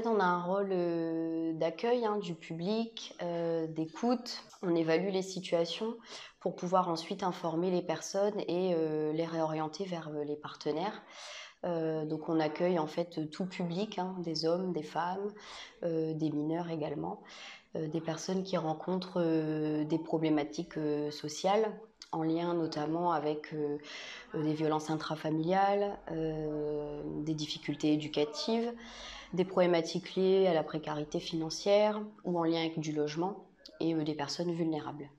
On a un rôle d'accueil du public, d'écoute. On évalue les situations pour pouvoir ensuite informer les personnes et les réorienter vers les partenaires. Donc on accueille en fait tout public, des hommes, des femmes, des mineurs également, des personnes qui rencontrent des problématiques sociales en lien notamment avec des violences intrafamiliales, des difficultés éducatives, des problématiques liées à la précarité financière ou en lien avec du logement et des personnes vulnérables.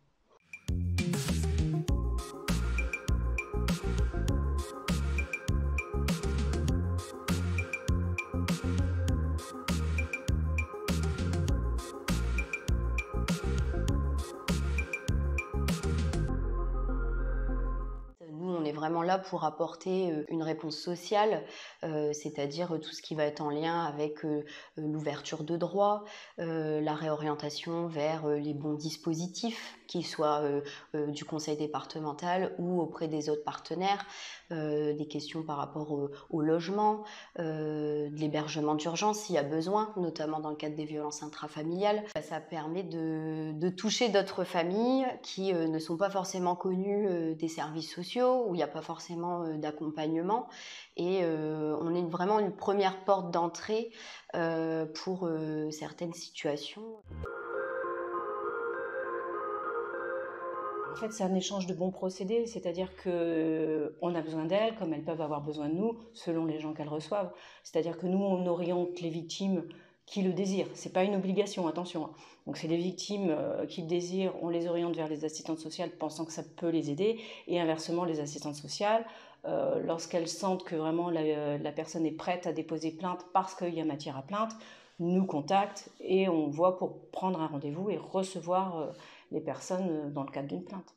Nous, on est vraiment là pour apporter une réponse sociale, c'est-à-dire tout ce qui va être en lien avec l'ouverture de droits, la réorientation vers les bons dispositifs, qu'ils soient du conseil départemental ou auprès des autres partenaires, des questions par rapport au logement, de l'hébergement d'urgence s'il y a besoin, notamment dans le cadre des violences intrafamiliales. Ça permet de toucher d'autres familles qui ne sont pas forcément connues des services sociaux, où il n'y a pas forcément d'accompagnement. Et on est vraiment une première porte d'entrée pour certaines situations. En fait, c'est un échange de bons procédés, c'est-à-dire qu'on a besoin d'elles, comme elles peuvent avoir besoin de nous, selon les gens qu'elles reçoivent. C'est-à-dire que nous, on oriente les victimes qui le désirent. C'est pas une obligation, attention. Donc c'est les victimes qui le désirent, on les oriente vers les assistantes sociales pensant que ça peut les aider, et inversement, les assistantes sociales, lorsqu'elles sentent que vraiment la personne est prête à déposer plainte parce qu'il y a matière à plainte, nous contactent et on voit pour prendre un rendez-vous et recevoir les personnes dans le cadre d'une plainte.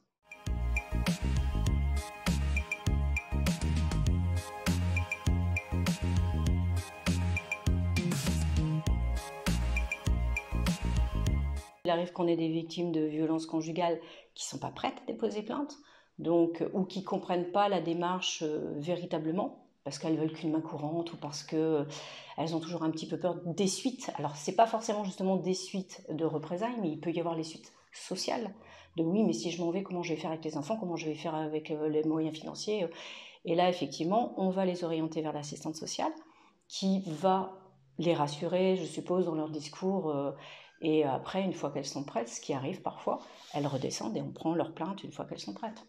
Il arrive qu'on ait des victimes de violences conjugales qui ne sont pas prêtes à déposer plainte, donc, ou qui ne comprennent pas la démarche véritablement, parce qu'elles veulent qu'une main courante ou parce qu'elles ont toujours un petit peu peur des suites. Alors, ce n'est pas forcément justement des suites de représailles, mais il peut y avoir les suites sociales, de oui, mais si je m'en vais, comment je vais faire avec les enfants, comment je vais faire avec les moyens financiers. Et là, effectivement, on va les orienter vers l'assistante sociale qui va les rassurer, je suppose, dans leur discours. Et après, une fois qu'elles sont prêtes, ce qui arrive parfois, elles redescendent et on prend leur plainte une fois qu'elles sont prêtes.